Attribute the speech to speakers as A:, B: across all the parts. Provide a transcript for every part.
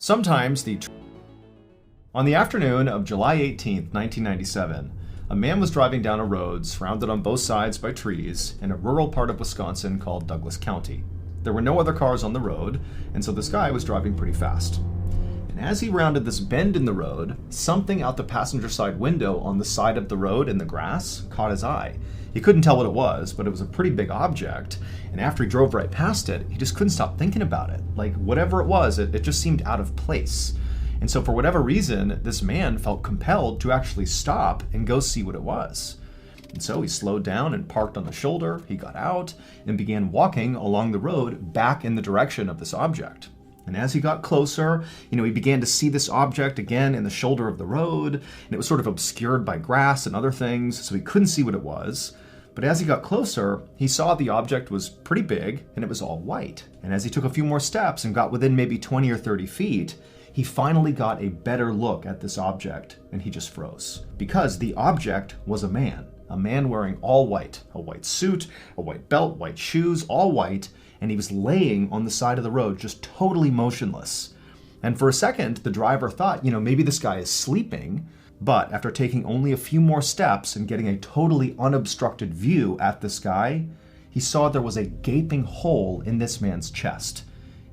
A: Sometimes On the afternoon of July 18th, 1997, a man was driving down a road surrounded on both sides by trees in a rural part of Wisconsin called Douglas County. There were no other cars on the road, and so this guy was driving pretty fast. And as he rounded this bend in the road, something out the passenger side window on the side of the road in the grass caught his eye. He couldn't tell what it was, but it was a pretty big object, and after he drove right past it, he just couldn't stop thinking about it. Like, whatever it was, it just seemed out of place. And so for whatever reason, this man felt compelled to actually stop and go see what it was. And so he slowed down and parked on the shoulder, he got out, and began walking along the road back in the direction of this object. And as he got closer, he began to see this object again in the shoulder of the road, and it was sort of obscured by grass and other things, so he couldn't see what it was. But as he got closer, he saw the object was pretty big, and it was all white. And as he took a few more steps and got within maybe 20 or 30 feet, he finally got a better look at this object, and he just froze. Because the object was a man wearing all white, a white suit, a white belt, white shoes, all white, and he was laying on the side of the road, just totally motionless. And for a second, the driver thought, maybe this guy is sleeping, but after taking only a few more steps and getting a totally unobstructed view at this guy, he saw there was a gaping hole in this man's chest.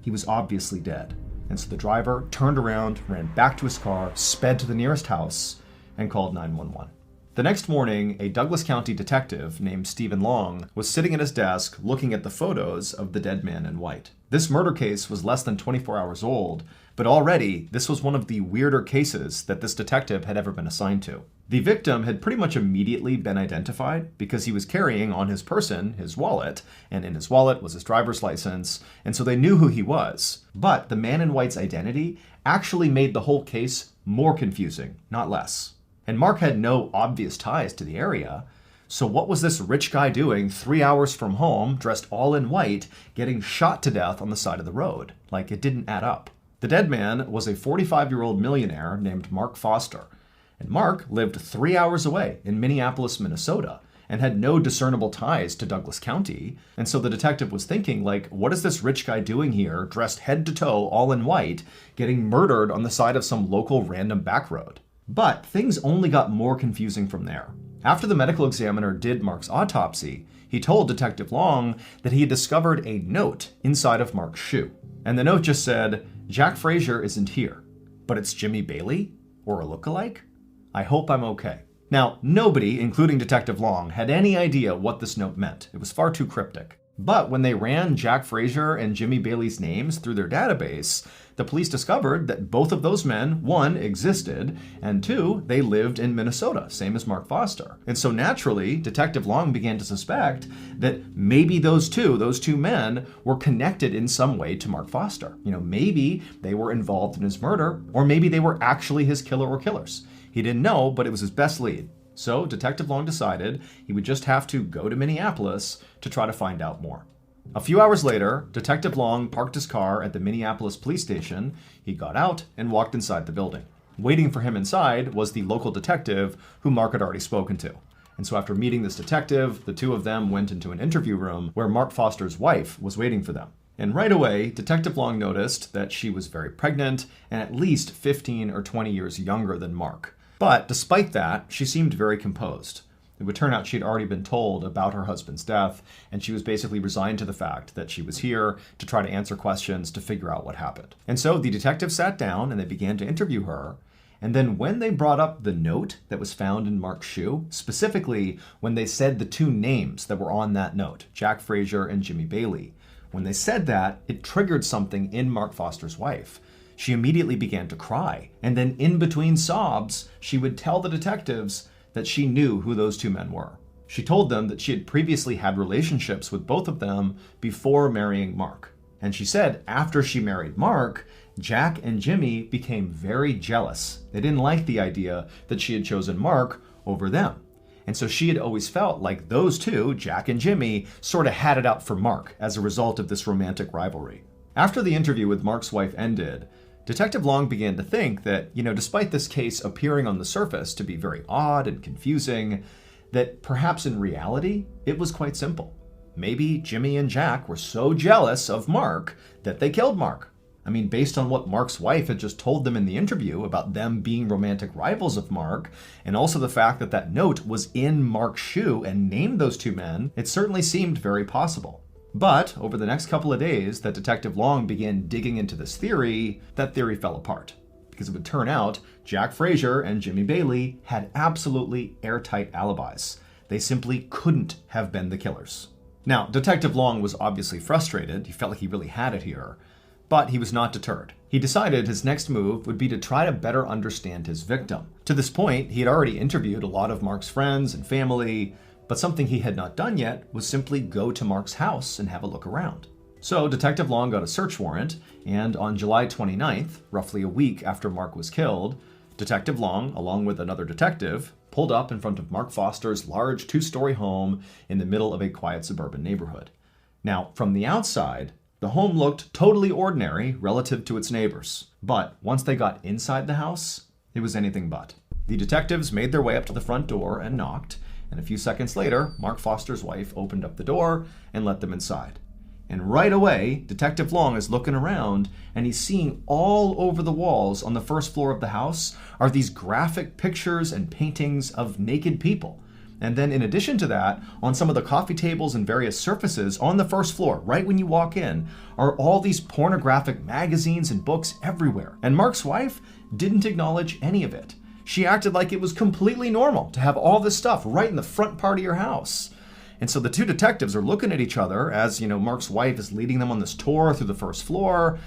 A: He was obviously dead. And so the driver turned around, ran back to his car, sped to the nearest house, and called 911. The next morning, a Douglas County detective named Stephen Long was sitting at his desk looking at the photos of the dead man in white. This murder case was less than 24 hours old, but already this was one of the weirder cases that this detective had ever been assigned to. The victim had pretty much immediately been identified because he was carrying on his person his wallet, and in his wallet was his driver's license, and so they knew who he was. But the man in white's identity actually made the whole case more confusing, not less. And Mark had no obvious ties to the area, so what was this rich guy doing 3 hours from home, dressed all in white, getting shot to death on the side of the road? Like, it didn't add up. The dead man was a 45-year-old millionaire named Mark Foster, and Mark lived 3 hours away in Minneapolis, Minnesota, and had no discernible ties to Douglas County, and so the detective was thinking, what is this rich guy doing here, dressed head to toe, all in white, getting murdered on the side of some local random back road? But things only got more confusing from there. After the medical examiner did Mark's autopsy, he told Detective Long that he had discovered a note inside of Mark's shoe. And the note just said, "Jack Frazier isn't here, but it's Jimmy Bailey? Or a lookalike? I hope I'm okay." Now, nobody, including Detective Long, had any idea what this note meant. It was far too cryptic. But when they ran Jack Frazier and Jimmy Bailey's names through their database, the police discovered that both of those men, one, existed, and two, they lived in Minnesota, same as Mark Foster. And so naturally, Detective Long began to suspect that maybe those two men were connected in some way to Mark Foster. Maybe they were involved in his murder, or maybe they were actually his killer or killers. He didn't know, but it was his best lead. So Detective Long decided he would just have to go to Minneapolis to try to find out more. A few hours later, Detective Long parked his car at the Minneapolis police station. He got out and walked inside the building. Waiting for him inside was the local detective who Mark had already spoken to. And so after meeting this detective, the two of them went into an interview room where Mark Foster's wife was waiting for them. And right away, Detective Long noticed that she was very pregnant and at least 15 or 20 years younger than Mark. But despite that, she seemed very composed. It would turn out she'd already been told about her husband's death, and she was basically resigned to the fact that she was here to try to answer questions to figure out what happened. And so the detective sat down and they began to interview her. And then when they brought up the note that was found in Mark's shoe, specifically when they said the two names that were on that note, Jack Frazier and Jimmy Bailey, when they said that, it triggered something in Mark Foster's wife. She immediately began to cry, and then in between sobs, she would tell the detectives that she knew who those two men were. She told them that she had previously had relationships with both of them before marrying Mark. And she said after she married Mark, Jack and Jimmy became very jealous. They didn't like the idea that she had chosen Mark over them. And so she had always felt like those two, Jack and Jimmy, sort of had it out for Mark as a result of this romantic rivalry. After the interview with Mark's wife ended, Detective Long began to think that, despite this case appearing on the surface to be very odd and confusing, that perhaps in reality, it was quite simple. Maybe Jimmy and Jack were so jealous of Mark that they killed Mark. I mean, based on what Mark's wife had just told them in the interview about them being romantic rivals of Mark, and also the fact that that note was in Mark's shoe and named those two men, it certainly seemed very possible. But over the next couple of days that Detective Long began digging into this theory, that theory fell apart. Because it would turn out Jack Frazier and Jimmy Bailey had absolutely airtight alibis. They simply couldn't have been the killers. Now, Detective Long was obviously frustrated. He felt like he really had it here. But he was not deterred. He decided his next move would be to try to better understand his victim. To this point, he had already interviewed a lot of Mark's friends and family, but something he had not done yet was simply go to Mark's house and have a look around. So Detective Long got a search warrant, and on July 29th, roughly a week after Mark was killed, Detective Long, along with another detective, pulled up in front of Mark Foster's large 2-story home in the middle of a quiet suburban neighborhood. Now, from the outside, the home looked totally ordinary relative to its neighbors. But once they got inside the house, it was anything but. The detectives made their way up to the front door and knocked, and a few seconds later, Mark Foster's wife opened up the door and let them inside. And right away, Detective Long is looking around, and he's seeing all over the walls on the first floor of the house are these graphic pictures and paintings of naked people. And then in addition to that, on some of the coffee tables and various surfaces on the first floor, right when you walk in, are all these pornographic magazines and books everywhere. And Mark's wife didn't acknowledge any of it. She acted like it was completely normal to have all this stuff right in the front part of your house. And so the two detectives are looking at each other as, Mark's wife is leading them on this tour through the first floor.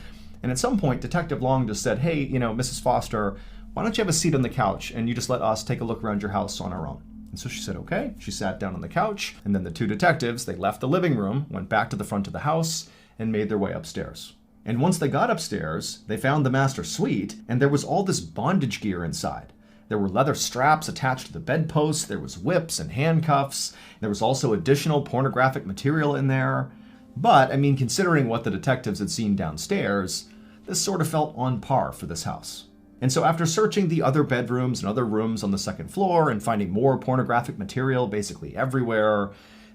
A: And at some point, Detective Long just said, "Hey, Mrs. Foster, why don't you have a seat on the couch and you just let us take a look around your house on our own?" And so she said, okay. She sat down on the couch, and then the two detectives, they left the living room, went back to the front of the house, and made their way upstairs. And once they got upstairs, they found the master suite, and there was all this bondage gear inside. There were leather straps attached to the bedposts, there was whips and handcuffs, there was also additional pornographic material in there. But, considering what the detectives had seen downstairs, this sort of felt on par for this house. And so after searching the other bedrooms and other rooms on the second floor and finding more pornographic material basically everywhere,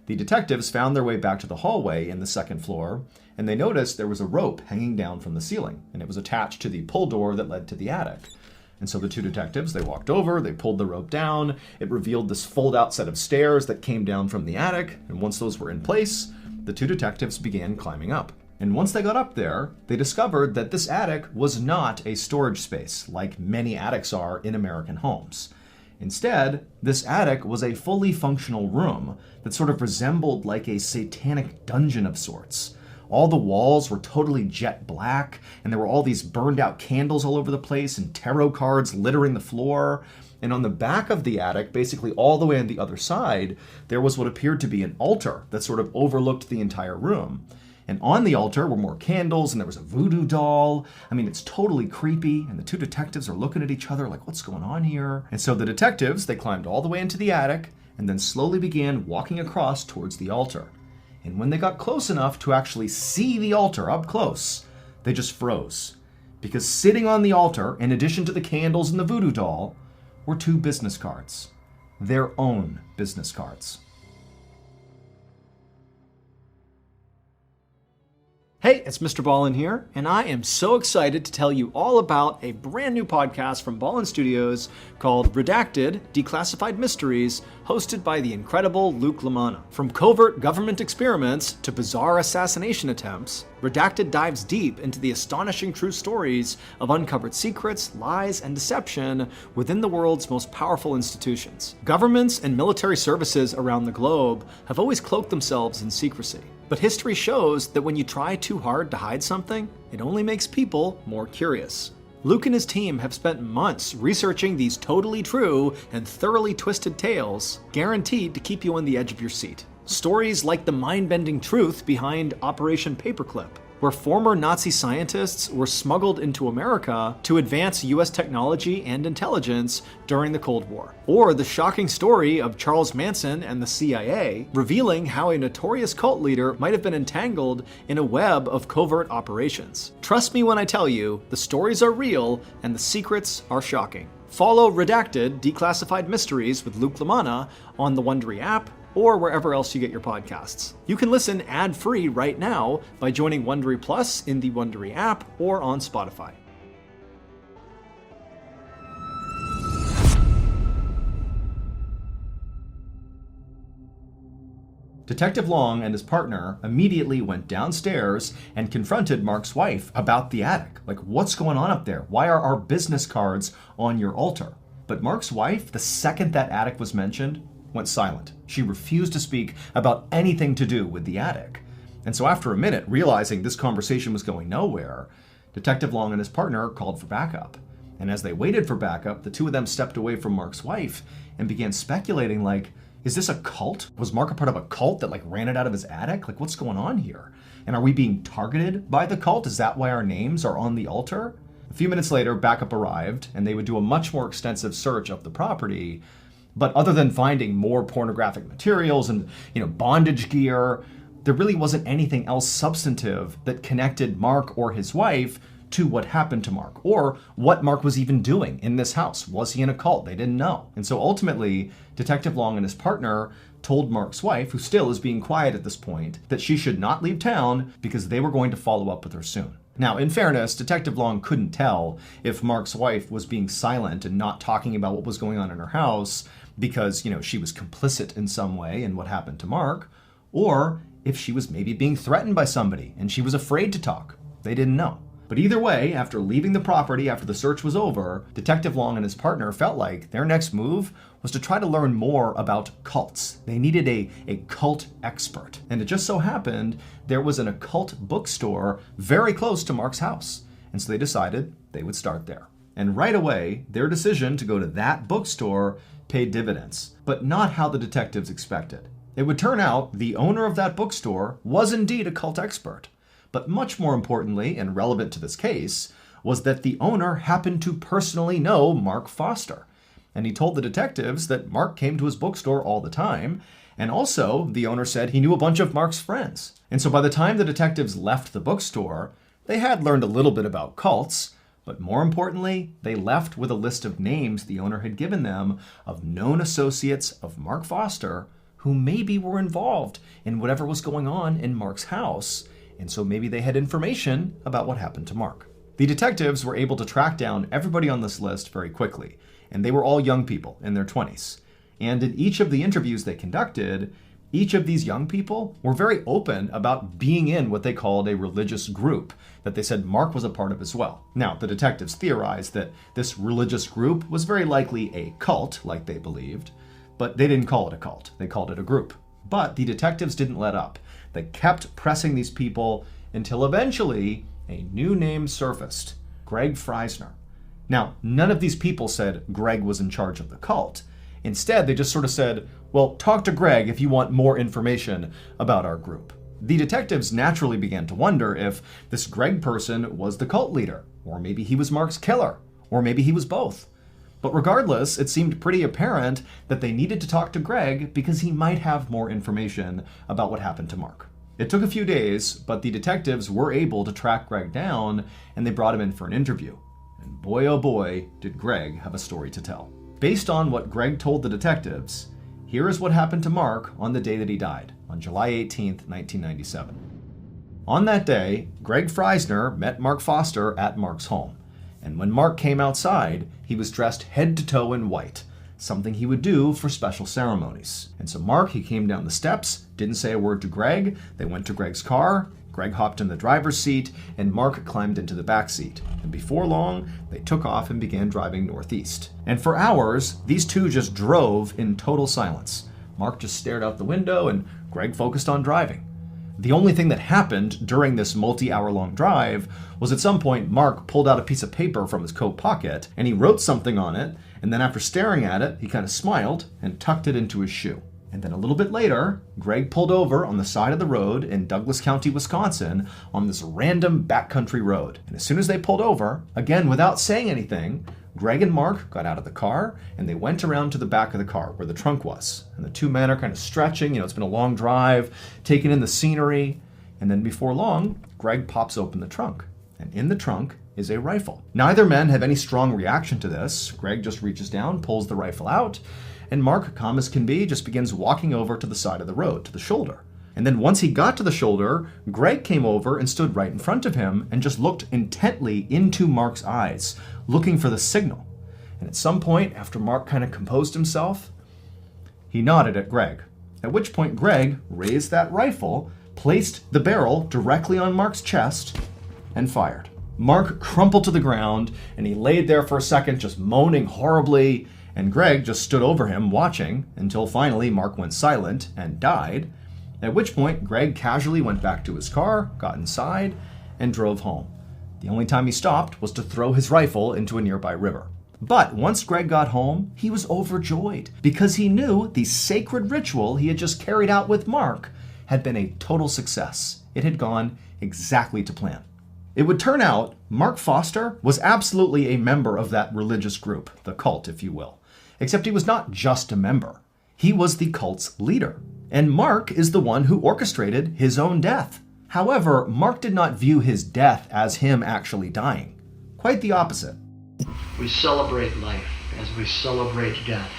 A: the detectives found their way back to the hallway in the second floor, and they noticed there was a rope hanging down from the ceiling, and it was attached to the pull door that led to the attic. And so the two detectives, they walked over, they pulled the rope down, it revealed this fold-out set of stairs that came down from the attic, and once those were in place, the two detectives began climbing up. And once they got up there, they discovered that this attic was not a storage space like many attics are in American homes. Instead, this attic was a fully functional room that sort of resembled like a satanic dungeon of sorts. All the walls were totally jet black, and there were all these burned out candles all over the place and tarot cards littering the floor. And on the back of the attic, basically all the way on the other side, there was what appeared to be an altar that sort of overlooked the entire room. And on the altar were more candles, and there was a voodoo doll. It's totally creepy, and the two detectives are looking at each other like, what's going on here? And so the detectives, they climbed all the way into the attic, and then slowly began walking across towards the altar. And when they got close enough to actually see the altar up close, they just froze. Because sitting on the altar, in addition to the candles and the voodoo doll, were two business cards. Their own business cards. Hey, it's Mr. Ballen here, and I am so excited to tell you all about a brand new podcast from Ballen Studios called Redacted, Declassified Mysteries, hosted by the incredible Luke LaManna. From covert government experiments to bizarre assassination attempts, Redacted dives deep into the astonishing true stories of uncovered secrets, lies, and deception within the world's most powerful institutions. Governments and military services around the globe have always cloaked themselves in secrecy. But history shows that when you try too hard to hide something, it only makes people more curious. Luke and his team have spent months researching these totally true and thoroughly twisted tales, guaranteed to keep you on the edge of your seat. Stories like the mind-bending truth behind Operation Paperclip, where former Nazi scientists were smuggled into America to advance US technology and intelligence during the Cold War. Or the shocking story of Charles Manson and the CIA, revealing how a notorious cult leader might have been entangled in a web of covert operations. Trust me when I tell you, the stories are real and the secrets are shocking. Follow Redacted, Declassified Mysteries with Luke LaManna on the Wondery app,
B: or wherever else you get your podcasts. You can listen ad-free right now by joining Wondery Plus in the Wondery app or on Spotify.
A: Detective Long and his partner immediately went downstairs and confronted Mark's wife about the attic. Like, what's going on up there? Why are our business cards on your altar? But Mark's wife, the second that attic was mentioned, went silent. She refused to speak about anything to do with the attic. And so after a minute, realizing this conversation was going nowhere, Detective Long and his partner called for backup. And as they waited for backup, the two of them stepped away from Mark's wife and began speculating, like, is this a cult? Was Mark a part of a cult that ran it out of his attic? Like, what's going on here? And are we being targeted by the cult? Is that why our names are on the altar? A few minutes later, backup arrived, and they would do a much more extensive search of the property. But other than finding more pornographic materials and, bondage gear, there really wasn't anything else substantive that connected Mark or his wife to what happened to Mark, or what Mark was even doing in this house. Was he in a cult? They didn't know. And so ultimately, Detective Long and his partner told Mark's wife, who still is being quiet at this point, that she should not leave town because they were going to follow up with her soon. Now, in fairness, Detective Long couldn't tell if Mark's wife was being silent and not talking about what was going on in her house because, she was complicit in some way in what happened to Mark, or if she was maybe being threatened by somebody and she was afraid to talk. They didn't know. But either way, after leaving the property after the search was over, Detective Long and his partner felt like their next move was to try to learn more about cults. They needed a cult expert. And it just so happened there was an occult bookstore very close to Mark's house. And so they decided they would start there. And right away, their decision to go to that bookstore paid dividends, but not how the detectives expected. It would turn out the owner of that bookstore was indeed a cult expert. But much more importantly, and relevant to this case, was that the owner happened to personally know Mark Foster. And he told the detectives that Mark came to his bookstore all the time, and also the owner said he knew a bunch of Mark's friends. And so by the time the detectives left the bookstore, they had learned a little bit about cults, but more importantly, they left with a list of names the owner had given them of known associates of Mark Foster who maybe were involved in whatever was going on in Mark's house. And so maybe they had information about what happened to Mark. The detectives were able to track down everybody on this list very quickly, and they were all young people in their 20s. And in each of the interviews they conducted, each of these young people were very open about being in what they called a religious group that they said Mark was a part of as well. Now, the detectives theorized that this religious group was very likely a cult, like they believed, but they didn't call it a cult. They called it a group. But the detectives didn't let up. They kept pressing these people until eventually a new name surfaced, Greg Freisner. Now, none of these people said Greg was in charge of the cult. Instead, they just sort of said, well, talk to Greg if you want more information about our group. The detectives naturally began to wonder if this Greg person was the cult leader, or maybe he was Mark's killer, or maybe he was both. But regardless, it seemed pretty apparent that they needed to talk to Greg because he might have more information about what happened to Mark. It took a few days, but the detectives were able to track Greg down, and they brought him in for an interview. And boy, oh boy, did Greg have a story to tell. Based on what Greg told the detectives, here is what happened to Mark on the day that he died, on July 18th, 1997. On that day, Greg Freisner met Mark Foster at Mark's home. And when Mark came outside, he was dressed head to toe in white, something he would do for special ceremonies. And so Mark, he came down the steps, didn't say a word to Greg. They went to Greg's car. Greg hopped in the driver's seat, and Mark climbed into the back seat. And before long, they took off and began driving northeast. And for hours, these two just drove in total silence. Mark just stared out the window, and Greg focused on driving. The only thing that happened during this multi-hour-long drive was at some point Mark pulled out a piece of paper from his coat pocket and he wrote something on it, and then after staring at it, he kind of smiled and tucked it into his shoe. And then a little bit later, Greg pulled over on the side of the road in Douglas County, Wisconsin, on this random backcountry road. And as soon as they pulled over, again without saying anything, Greg and Mark got out of the car and they went around to the back of the car where the trunk was. And the two men are kind of stretching, it's been a long drive, taking in the scenery. And then before long, Greg pops open the trunk. And in the trunk is a rifle. Neither men have any strong reaction to this. Greg just reaches down, pulls the rifle out, and Mark, calm as can be, just begins walking over to the side of the road, to the shoulder. And then once he got to the shoulder, Greg came over and stood right in front of him and just looked intently into Mark's eyes, looking for the signal. And at some point, after Mark kind of composed himself, he nodded at Greg, at which point Greg raised that rifle, placed the barrel directly on Mark's chest, and fired. Mark crumpled to the ground, and he laid there for a second just moaning horribly, and Greg just stood over him watching until finally Mark went silent and died, at which point Greg casually went back to his car, got inside, and drove home. The only time he stopped was to throw his rifle into a nearby river. But once Greg got home, he was overjoyed because he knew the sacred ritual he had just carried out with Mark had been a total success. It had gone exactly to plan. It would turn out Mark Foster was absolutely a member of that religious group, the cult, if you will. Except he was not just a member. He was the cult's leader. And Mark is the one who orchestrated his own death. However, Mark did not view his death as him actually dying. Quite the opposite.
C: We celebrate life as we celebrate death.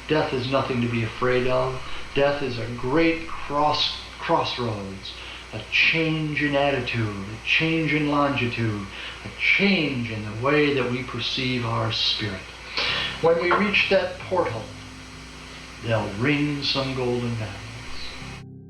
C: Death is nothing to be afraid of. Death is a great crossroads, a change in attitude, a change in longitude, a change in the way that we perceive our spirit. When we reach that portal, they'll ring some golden bells.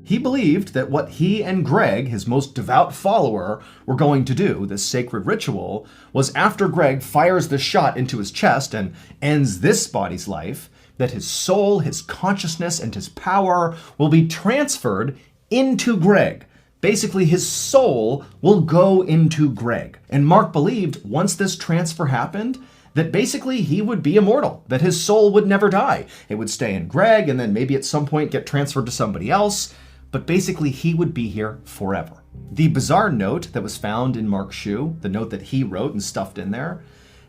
A: He believed that what he and Greg, his most devout follower, were going to do, this sacred ritual, was after Greg fires the shot into his chest and ends this body's life, that his soul, his consciousness, and his power will be transferred into Greg. Basically, his soul will go into Greg. And Mark believed once this transfer happened, that basically he would be immortal, that his soul would never die. It would stay in Greg and then maybe at some point get transferred to somebody else, but basically he would be here forever. The bizarre note that was found in Mark's shoe, the note that he wrote and stuffed in there,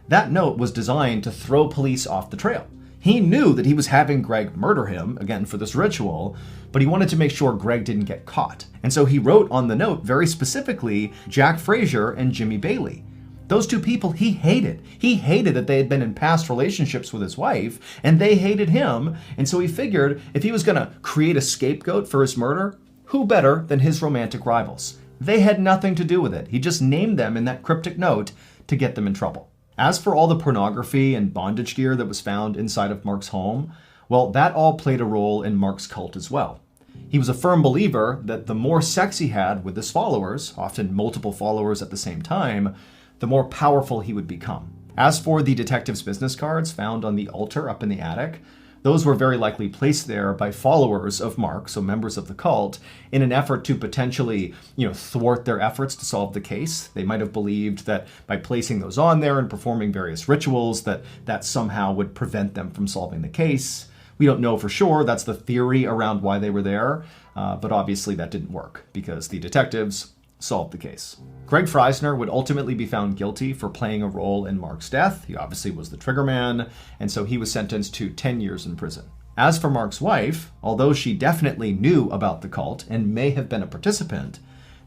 A: that note was designed to throw police off the trail. He knew that he was having Greg murder him, again for this ritual, but he wanted to make sure Greg didn't get caught. And so he wrote on the note very specifically Jack Frazier and Jimmy Bailey. Those two people he hated. He hated that they had been in past relationships with his wife, and they hated him. And so he figured if he was going to create a scapegoat for his murder, who better than his romantic rivals? They had nothing to do with it. He just named them in that cryptic note to get them in trouble. As for all the pornography and bondage gear that was found inside of Mark's home, well, that all played a role in Mark's cult as well. He was a firm believer that the more sex he had with his followers, often multiple followers at the same time, the more powerful he would become. As for the detective's business cards found on the altar up in the attic, those were very likely placed there by followers of Mark, so members of the cult, in an effort to potentially, thwart their efforts to solve the case. They might have believed that by placing those on there and performing various rituals, that somehow would prevent them from solving the case. We don't know for sure. That's the theory around why they were there, but obviously that didn't work because the detectives solved the case. Greg Freisner would ultimately be found guilty for playing a role in Mark's death. He obviously was the triggerman, and so he was sentenced to 10 years in prison. As for Mark's wife, although she definitely knew about the cult and may have been a participant,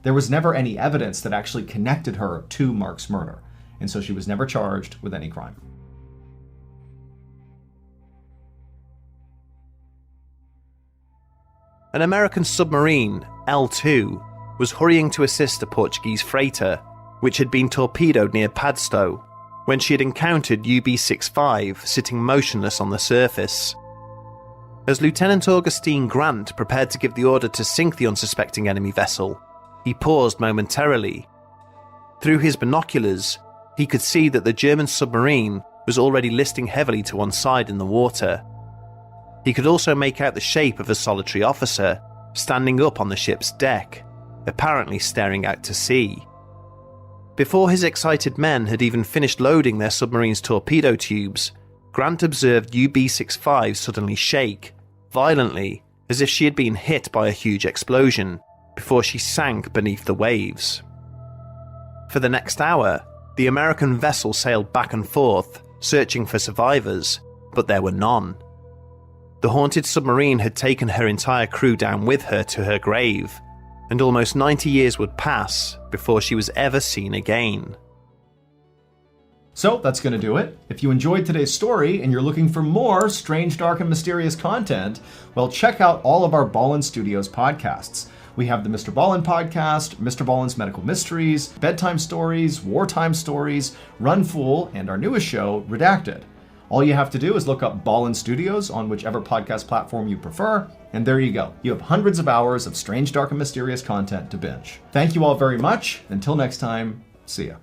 A: there was never any evidence that actually connected her to Mark's murder, and so she was never charged with any crime.
D: An American submarine, L2, was hurrying to assist a Portuguese freighter, which had been torpedoed near Padstow, when she had encountered UB-65 sitting motionless on the surface. As Lieutenant Augustine Grant prepared to give the order to sink the unsuspecting enemy vessel, he paused momentarily. Through his binoculars, he could see that the German submarine was already listing heavily to one side in the water. He could also make out the shape of a solitary officer standing up on the ship's deck, apparently staring out to sea. Before his excited men had even finished loading their submarine's torpedo tubes, Grant observed UB-65 suddenly shake, violently, as if she had been hit by a huge explosion, before she sank beneath the waves. For the next hour, the American vessel sailed back and forth, searching for survivors, but there were none. The haunted submarine had taken her entire crew down with her to her grave, and almost 90 years would pass before she was ever seen again.
A: So that's going to do it. If you enjoyed today's story and you're looking for more strange, dark, and mysterious content, well, check out all of our Ballen Studios podcasts. We have the Mr. Ballen podcast, Mr. Ballen's Medical Mysteries, Bedtime Stories, Wartime Stories, Run Fool, and our newest show, Redacted. All you have to do is look up Ballen Studios on whichever podcast platform you prefer, and there you go. You have hundreds of hours of strange, dark, and mysterious content to binge. Thank you all very much. Until next time, see ya.